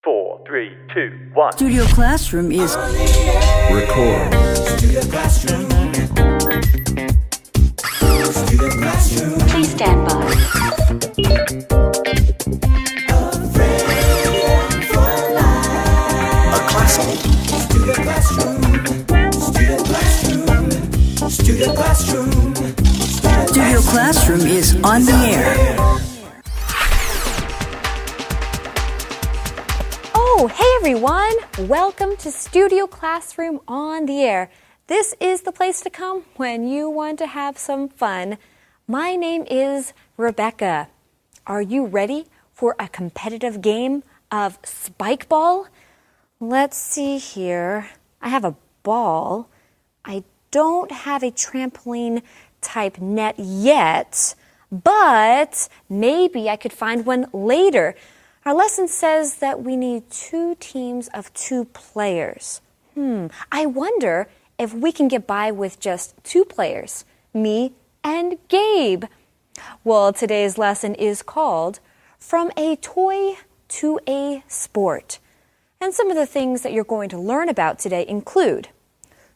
4, 3, 2, 1. Studio Classroom is Record. Studio Classroom. Studio Classroom. Please stand by. A classroom. Studio Classroom. Studio Classroom. Studio Classroom. Studio Classroom is on the air. Oh, hey everyone! Welcome to Studio Classroom on the air. This is the place to come when you want to have some fun. My name is Rebecca. Are you ready for a competitive game of spike ball? Let's see here. I have a ball. I don't have a trampoline type net yet, but maybe I could find one later. Our lesson says that we need 2 teams of 2 players. I wonder if we can get by with just 2 players, me and Gabe. Well, today's lesson is called From a Toy to a Sport. And some of the things that you're going to learn about today include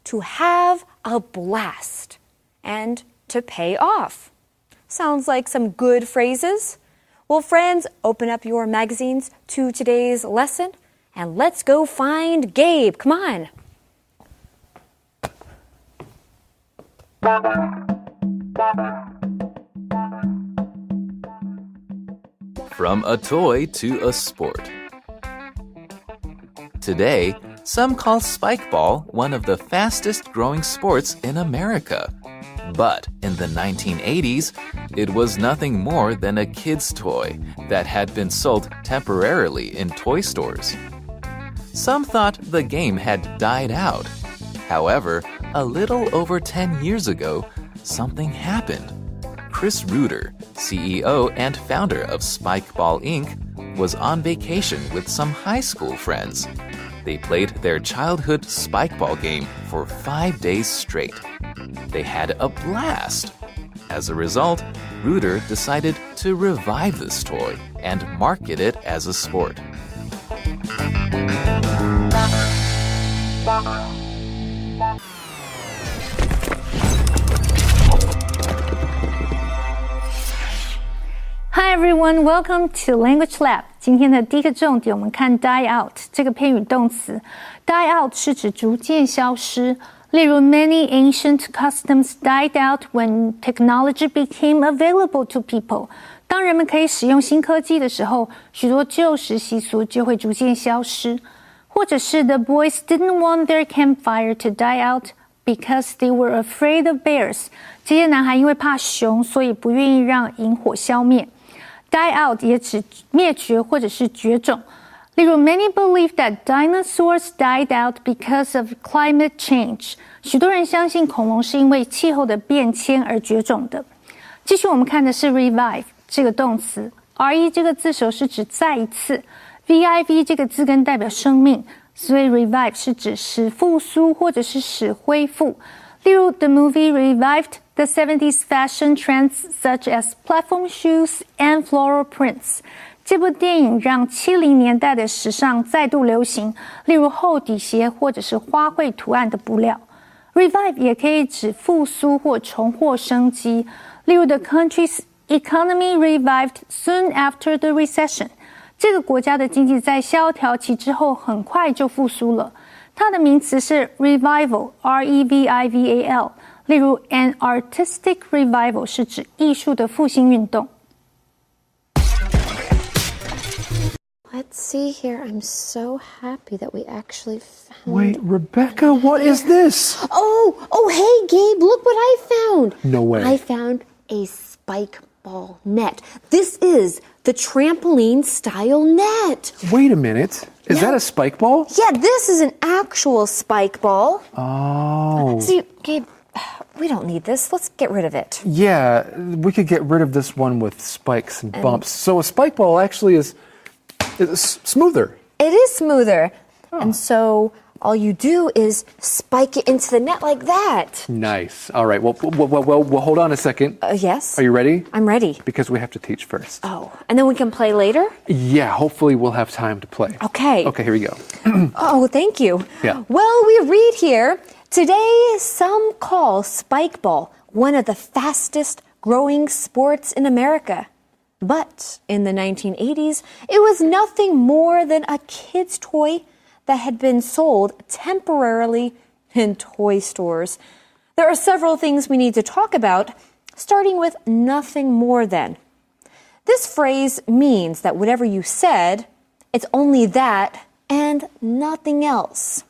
to have a blast and to pay off. Sounds like some good phrases? Well, friends, open up your magazines to today's lesson and let's go find Gabe. Come on. From a toy to a sport. Today, some call spike ball one of the fastest growing sports in America. But in the 1980s, it was nothing more than a kid's toy that had been sold temporarily in toy stores. Some thought the game had died out. However, a little over 10 years ago, something happened. Chris Reuter, CEO and founder of Spike Ball Inc., was on vacation with some high school friends. They played their childhood spike ball game for 5 days straight. They had a blast. As a result, Reuter decided to revive this toy and market it as a sport. Hi everyone, welcome to Language Lab. 今天的第一个重点，我们看 die out 这个片语动词。Die out 是指逐渐消失。例如 many ancient customs died out when technology became available to people. 当人们可以使用新科技的时候，许多旧时习俗就会逐渐消失。或者是 the boys didn't want their campfire to die out because they were afraid of bears. 这些男孩因为怕熊，所以不愿意让萤火消灭。Die out 也指灭绝或者是绝种。例如 many believe that dinosaurs died out because of climate change. 许多人相信恐龙是因为气候的变迁而绝种的。继续我们看的是 revive 这个动词。re 这个字首是指再一次。viv 这个字根代表生命，所以 revive 是指使复苏或者是使恢复。例如 the movie revived the 70s fashion trends such as platform shoes and floral prints. 这部电影让70年代的时尚再度流行，例如厚底鞋或者是花卉图案的布料。Revive 也可以指复苏或重获生机，例如 the country's economy revived soon after the recession. 这个国家的经济在萧条期之后很快就复苏了。它的名词是 revival, R-E-V-I-V-A-L. 例如 an artistic revival 是指艺术的复兴运动。Let's see here. I'm so happy that we actually found... Wait, Rebecca, what is this? Oh, hey, Gabe, look what I found. No way. I found a spike ball net. This is the trampoline style net. Wait a minute. Is that a spike ball? Yeah, this is an actual spike ball. Oh. See, Gabe, we don't need this. Let's get rid of it. Yeah, we could get rid of this one with spikes and bumps. So a spike ball actually is smoother. It is smoother. And so All you do is spike it into the net like that. Nice. All right. Well, hold on a second. Yes? Are you ready? I'm ready. Because we have to teach first. Oh, and then we can play later? Yeah, hopefully we'll have time to play. Okay. Okay, here we go. Oh, thank you. Yeah. Well, we read here, today some call spike ball one of the fastest growing sports in America. But in the 1980s, it was nothing more than a kid's toy that had been sold temporarily in toy stores. There are several things we need to talk about, starting with nothing more than. This phrase means that whatever you said, it's only that and nothing else.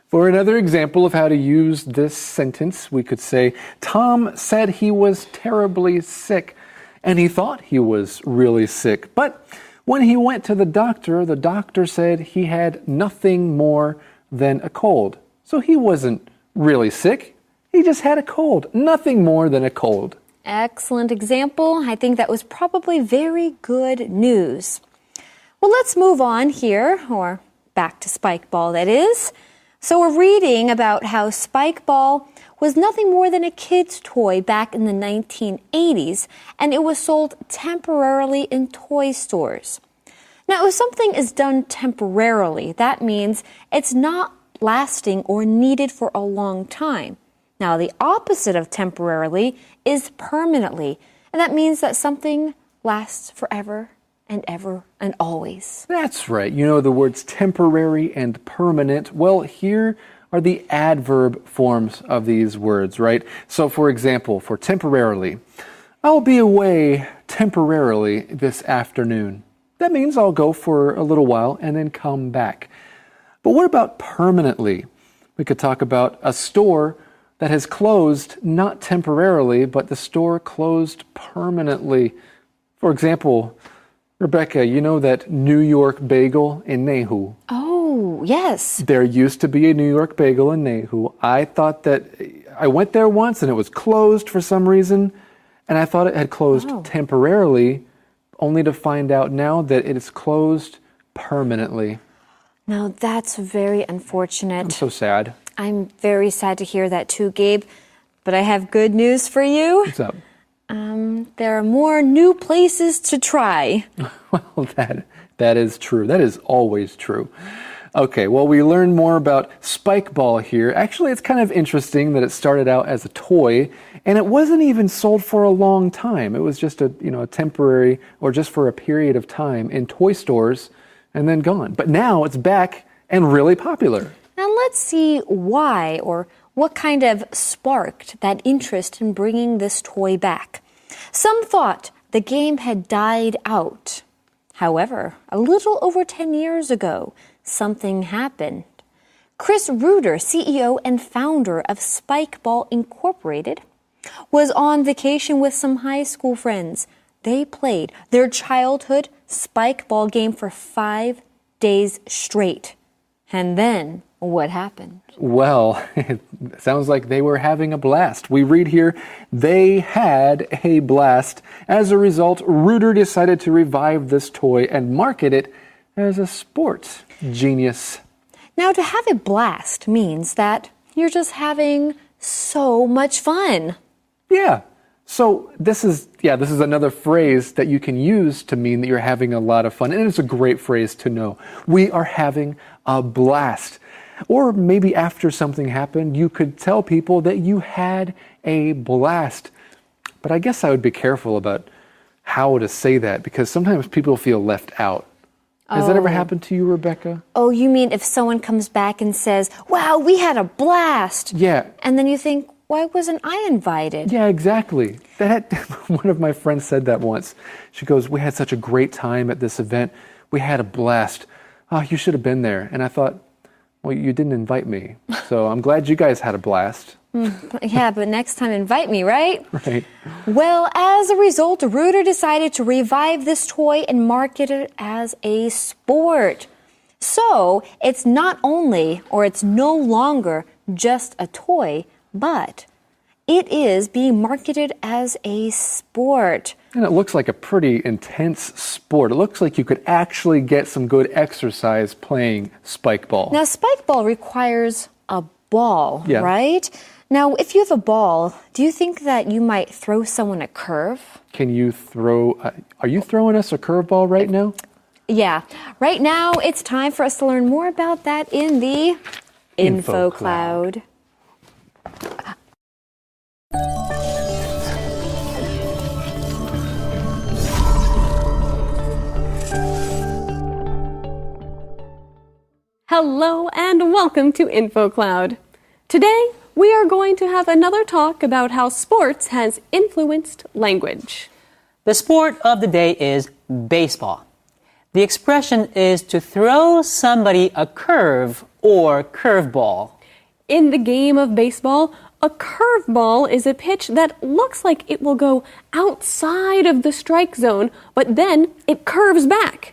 For another example of how to use this sentence, we could say, Tom said he was terribly sick, and he thought he was really sick. But when he went to the doctor said he had nothing more than a cold. So he wasn't really sick. He just had a cold. Nothing more than a cold. Excellent example. I think that was probably very good news. Well, let's move on here, or back to spike ball, that is. So we're reading about how spike ball was nothing more than a kid's toy back in the 1980s, and it was sold temporarily in toy stores. Now, if something is done temporarily, that means it's not lasting or needed for a long time. Now, the opposite of temporarily is permanently, and that means that something lasts forever and ever and always. That's right. You know the words temporary and permanent. Well, here are the adverb forms of these words, right? So, for example, for temporarily, I'll be away temporarily this afternoon. That means I'll go for a little while and then come back. But what about permanently? We could talk about a store that has closed not temporarily, but the store closed permanently. For example, Rebecca, you know that New York bagel in Nehu? Oh, yes. There used to be a New York bagel in Nehu. I thought that I went there once and it was closed for some reason, and I thought it had closed temporarily, only to find out now that it is closed permanently. Now, that's very unfortunate. I'm so sad. I'm very sad to hear that too, Gabe. But I have good news for you. What's up? There are more new places to try. Well, that is true. That is always true. Okay, well, we learned more about spike ball here. Actually, it's kind of interesting that it started out as a toy, and it wasn't even sold for a long time. It was just a temporary, or just for a period of time in toy stores, and then gone. But now it's back and really popular. Now let's see why, or what kind of sparked that interest in bringing this toy back. Some thought the game had died out. However, a little over 10 years ago, something happened. Chris Reuter, CEO and founder of Spike Ball Incorporated, was on vacation with some high school friends. They played their childhood spike ball game for 5 days straight. And then what happened? Well, it sounds like they were having a blast. We read here, they had a blast. As a result, Reuter decided to revive this toy and market it as a sport. Genius. Now, to have a blast means that you're just having so much fun. Yeah. So this is another phrase that you can use to mean that you're having a lot of fun. And it's a great phrase to know. We are having a blast. Or maybe after something happened, you could tell people that you had a blast. But I guess I would be careful about how to say that, because sometimes people feel left out. Has that ever happened to you, Rebecca? Oh, you mean if someone comes back and says, wow, we had a blast. Yeah. And then you think, why wasn't I invited? Yeah, exactly. One of my friends said that once. She goes, we had such a great time at this event. We had a blast. Oh, you should have been there. And I thought, well, you didn't invite me. So I'm glad you guys had a blast. Yeah, but next time invite me, right? Right. Well, as a result, Reuter decided to revive this toy and market it as a sport. So it's not only, or it's no longer just a toy, but it is being marketed as a sport. And it looks like a pretty intense sport. It looks like you could actually get some good exercise playing spike ball. Now, spike ball requires a ball, Yeah. right? Now, if you have a ball, do you think that you might throw someone a curve? Can you throw... are you throwing us a curveball right now? Yeah. Right now, it's time for us to learn more about that in the Info Cloud. Cloud. Hello and welcome to Info Cloud. Today, we are going to have another talk about how sports has influenced language. The sport of the day is baseball. The expression is to throw somebody a curve or curveball. In the game of baseball, a curveball is a pitch that looks like it will go outside of the strike zone, but then it curves back.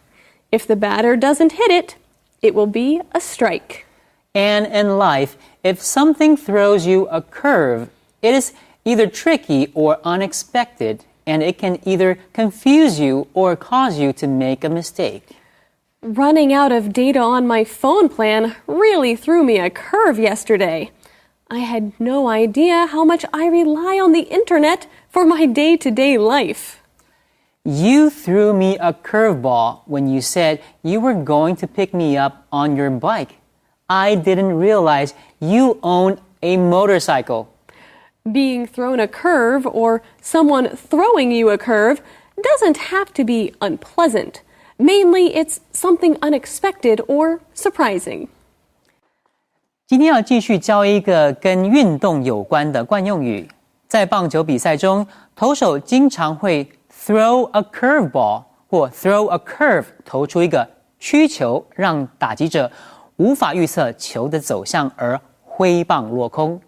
If the batter doesn't hit it, it will be a strike. And in life, if something throws you a curve, it is either tricky or unexpected, and it can either confuse you or cause you to make a mistake. Running out of data on my phone plan really threw me a curve yesterday. I had no idea how much I rely on the internet for my day-to-day life. You threw me a curveball when you said you were going to pick me up on your bike. I didn't realize you own a motorcycle. Being thrown a curve or someone throwing you a curve doesn't have to be unpleasant. Mainly, it's something unexpected or surprising. 今天要继续教一个跟运动有关的惯用语。在棒球比赛中，投手经常会 throw a curveball 或 throw a curve 投出一个曲球，让打击者无法预测球的走向而挥棒落空。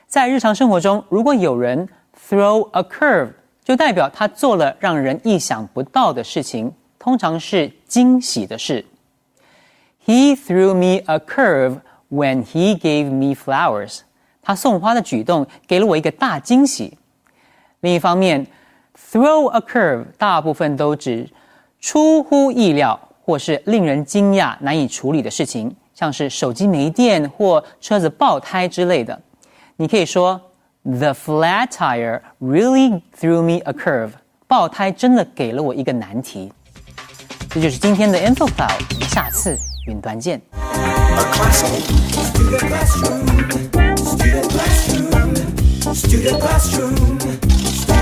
在日常生活中，如果有人 throw a curve， 就代表他做了让人意想不到的事情，通常是惊喜的事。He threw me a curve when he gave me flowers. 他送花的举动给了我一个大惊喜。另一方面 throw a curve 大部分都指出乎意料或是令人惊讶难以处理的事情，像是手机没电或车子爆胎之类的。你可以说 The flat tire really threw me a curve. 爆胎真的给了我一个难题。这就是今天的 Info Cloud， 下次云端见。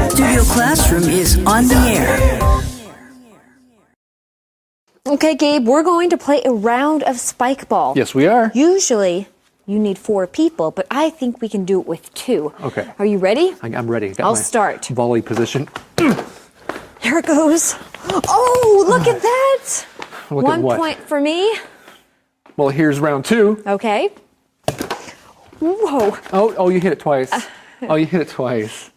Studio Classroom is on the air. Okay, Gabe, we're going to play a round of spike ball. Yes, we are. Usually, you need 4 people, but I think we can do it with 2. Okay. Are you ready? I'm ready. Got I'll my start. Volley position. Here it goes. Oh, look at that. Look at 1 what? point for me. Well, here's round 2. Okay. Whoa. Oh, you hit it twice. Oh, you hit it twice.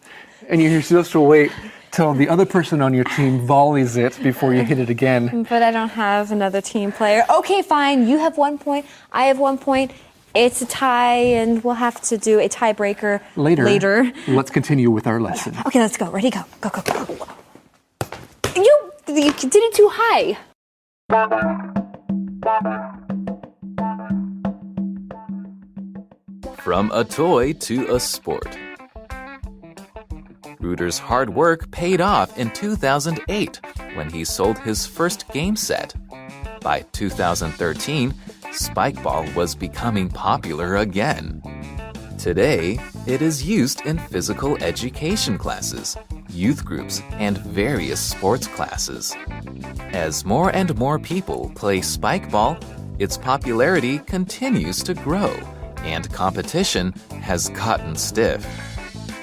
And you're supposed to wait till the other person on your team volleys it before you hit it again. But I don't have another team player. Okay, fine. You have 1 point. I have 1 point. It's a tie, and we'll have to do a tiebreaker later. Let's continue with our lesson. Okay, let's go. Ready, go. Go, go, go. You did it too high. From a toy to a sport. Ruder's hard work paid off in 2008 when he sold his first game set. By 2013, spike ball was becoming popular again. Today, it is used in physical education classes, youth groups, and various sports classes. As more and more people play spike ball, its popularity continues to grow, and competition has gotten stiff.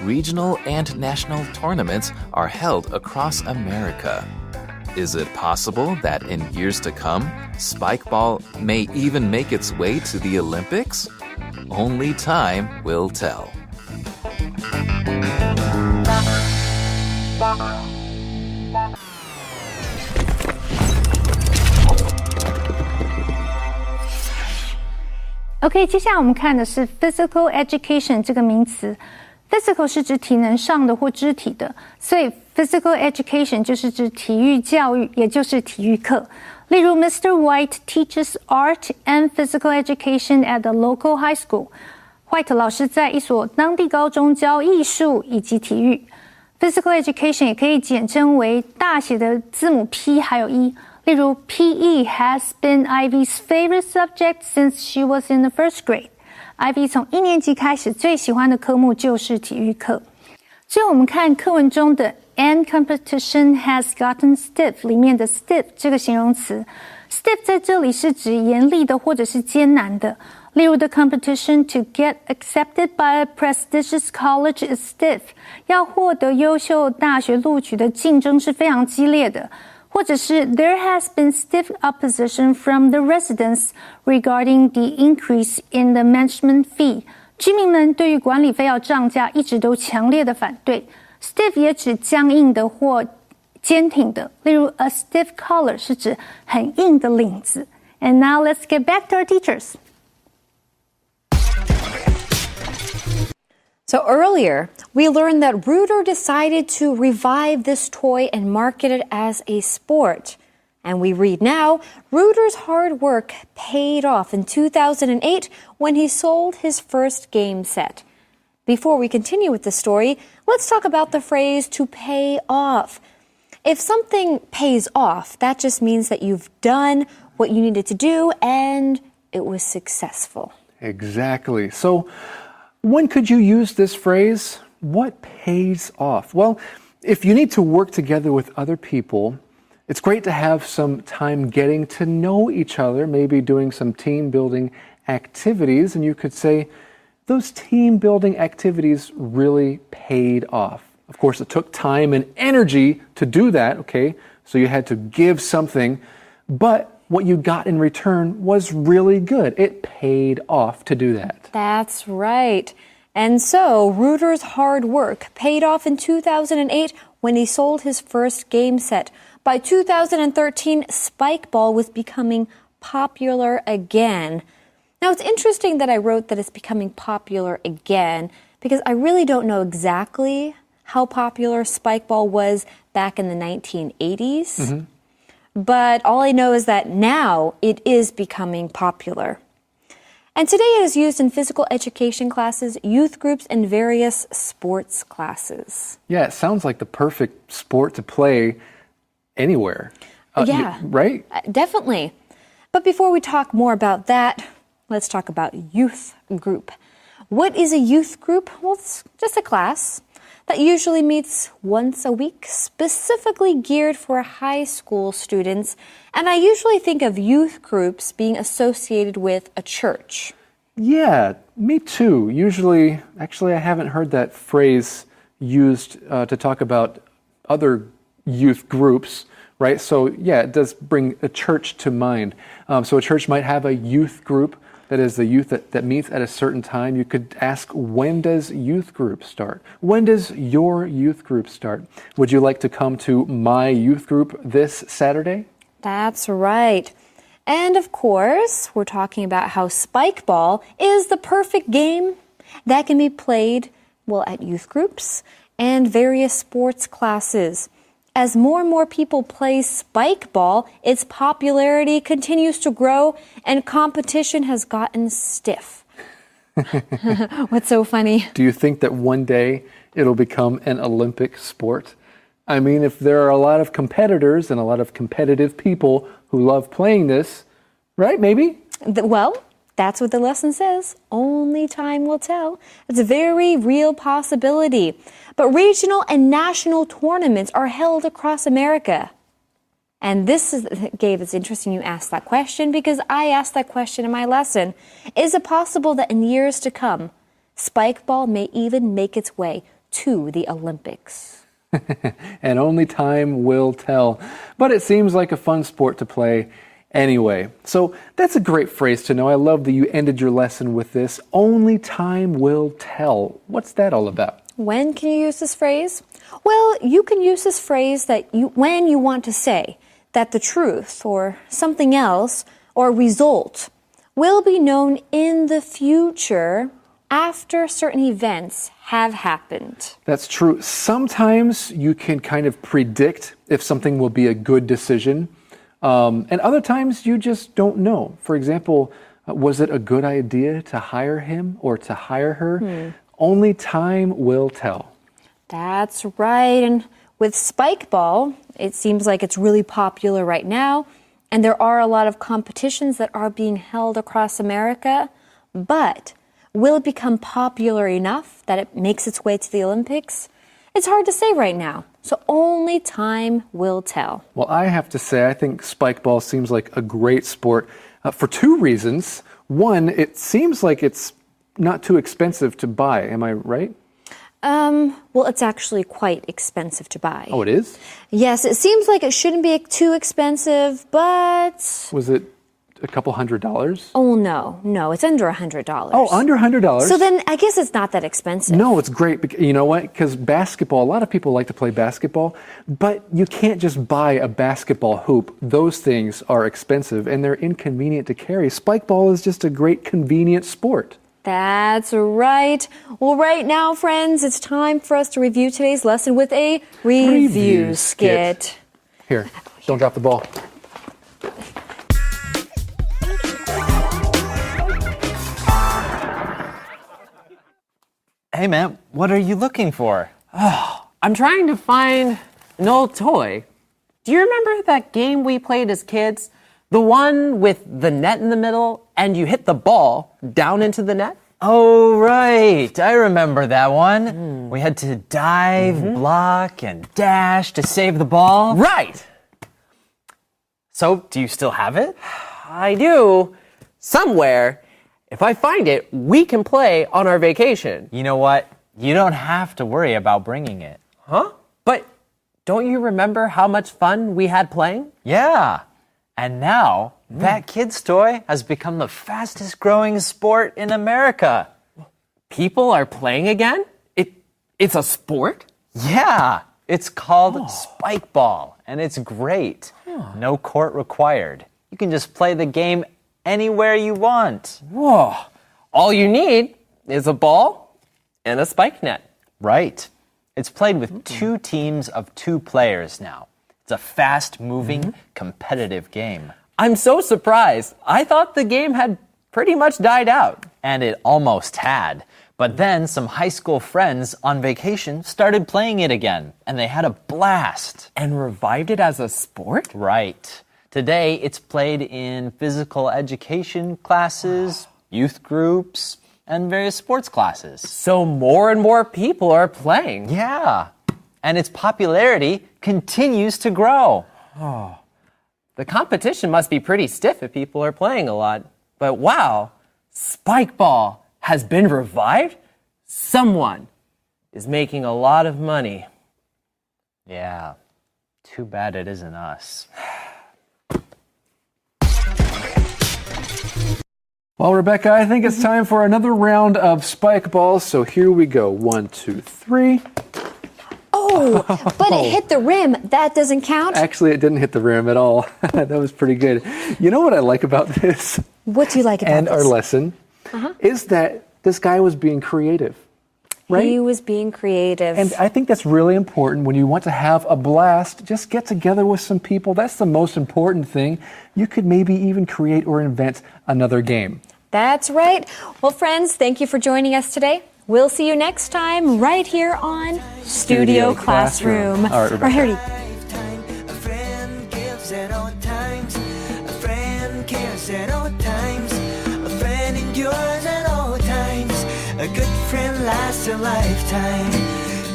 Regional and national tournaments are held across America. Is it possible that in years to come, spike ball may even make its way to the Olympics? Only time will tell. OK， 接下来我们看的是 physical education 这个名词。Physical 是指体能上的或肢体的，所以 physical education 就是指体育教育，也就是体育课。例如 Mr. White teaches art and physical education at the local high school. White 老师在一所当地高中教艺术以及体育。Physical education 也可以简称为大写的字母 P 还有 E。例如 PE has been Ivy's favorite subject since she was in the first grade.Ivy 从1年级开始最喜欢的科目就是体育课。最后我们看课文中的 And competition has gotten stiff 里面的 stiff 这个形容词 stiff 在这里是指严厉的或者是艰难的。例如 The competition to get accepted by a prestigious college is stiff 要获得优秀大学录取的竞争是非常激烈的。或者是 There has been stiff opposition from the residents regarding the increase in the management fee. 居民们对于管理费要涨价一直都强烈的反对。Stiff 也指僵硬的或坚挺的，例如 a stiff collar 是指很硬的领子。And now let's get back to our teachers. So earlier, we learned that Reuter decided to revive this toy and market it as a sport. And we read now, Reuter's hard work paid off in 2008 when he sold his first game set. Before we continue with the story, let's talk about the phrase to pay off. If something pays off, that just means that you've done what you needed to do and it was successful. Exactly. So, when could you use this phrase? What pays off? Well, if you need to work together with other people, it's great to have some time getting to know each other, maybe doing some team building activities, and you could say, those team building activities really paid off. Of course, it took time and energy to do that, okay? So you had to give something, but what you got in return was really good. It paid off to do that. That's right. And so, Reuter's hard work paid off in 2008 when he sold his first game set. By 2013, Spike Ball was becoming popular again. Now, it's interesting that I wrote that it's becoming popular again because I really don't know exactly how popular Spike Ball was back in the 1980s. Mm-hmm. But all I know is that now it is becoming popular. And today it is used in physical education classes, youth groups, and various sports classes. Yeah, it sounds like the perfect sport to play anywhere. Yeah. Right? Definitely. But before we talk more about that, let's talk about youth group. What is a youth group? Well, it's just a class that usually meets once a week, specifically geared for high school students. And I usually think of youth groups being associated with a church. Yeah, me too. Usually, actually, I haven't heard that phrase used to talk about other youth groups, right? So, yeah, it does bring a church to mind. So a church might have a youth group. That is the youth that meets at a certain time. You could ask, when does youth group start? When does your youth group start? Would you like to come to my youth group this Saturday? That's right. And of course, we're talking about how Spike Ball is the perfect game that can be played, well, at youth groups and various sports classes. As more and more people play Spike Ball, its popularity continues to grow and competition has gotten stiff. What's so funny? Do you think that one day it'll become an Olympic sport? I mean, if there are a lot of competitors and a lot of competitive people who love playing this, right? Maybe? Well, that's what the lesson says. Only time will tell. It's a very real possibility. But regional and national tournaments are held across America. And Gabe, it's interesting you asked that question because I asked that question in my lesson. Is it possible that in years to come, Spike Ball may even make its way to the Olympics? And only time will tell. But it seems like a fun sport to play anyway. So that's a great phrase to know. I love that you ended your lesson with this. Only time will tell. What's that all about? When can you use this phrase? Well, you can use this phrase when you want to say that the truth or something else or result will be known in the future after certain events have happened. That's true. Sometimes you can kind of predict if something will be a good decision, and other times you just don't know. For example, was it a good idea to hire him or to hire her? Only time will tell. That's right. And with spike ball, it seems like it's really popular right now, and there are a lot of competitions that are being held across America, but will it become popular enough that it makes its way to the Olympics? It's hard to say right now, so only time will tell. Well, I have to say, I think spike ball seems like a great sport for two reasons. One, it seems like it's not too expensive to buy. Am I right? Well, it's actually quite expensive to buy. Oh, it is? Yes, it seems like it shouldn't be too expensive, but... Was it a couple $100s? Oh, no, it's under $100. Oh, under $100. So then I guess it's not that expensive. No, it's great. You know what? Because basketball, a lot of people like to play basketball, but you can't just buy a basketball hoop. Those things are expensive and they're inconvenient to carry. Spike ball is just a great convenient sport. That's right. Well, right now, friends, it's time for us to review today's lesson with a review skit. Here, don't drop the ball. Hey, man, what are you looking for? I'm trying to find an old toy. Do you remember that game we played as kids? The one with the net in the middle and you hit the ball down into the net? Oh, right. I remember that one. We had to dive, block, and dash to save the ball. Right. So, do you still have it? I do. Somewhere. If I find it, we can play on our vacation. You know what? You don't have to worry about bringing it. Huh? But don't you remember how much fun we had playing? Yeah. And now, that kid's toy has become the fastest growing sport in America. People are playing again? It's a sport? Yeah. It's called spike ball, and it's great. No court required. You can just play the game anywhere you want. Whoa. All you need is a ball and a spike net. Right. It's played with 2 teams of 2 players now. It's a fast-moving, competitive game. I'm so surprised. I thought the game had pretty much died out. And it almost had. But then some high school friends on vacation started playing it again, and they had a blast. And revived it as a sport? Right. Today, it's played in physical education classes, youth groups, and various sports classes. So more and more people are playing. Yeah. And its popularity continues to grow. Oh. The competition must be pretty stiff if people are playing a lot. But wow, spike ball has been revived? Someone is making a lot of money. Yeah. Too bad it isn't us. Well, Rebecca, I think it's time for another round of spike balls. So here we go. 1, 2, 3. Oh, but it hit the rim. That doesn't count? Actually, it didn't hit the rim at all. That was pretty good. You know what I like about this? What do you like about and this? our lesson is that this guy was being creative. Right? He was being creative. And I think that's really important when you want to have a blast. Just get together with some people. That's the most important thing. You could maybe even create or invent another game. That's right. Well, friends, thank you for joining us today. We'll see you next time right here on Studio Classroom. All right, Rebecca. Here A friend gives at all times. A friend cares at all times. A friend endures at all times. A good friend lasts a lifetime.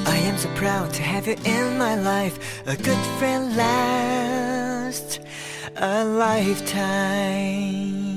I am so proud to have you in my life. A good friend lasts a lifetime.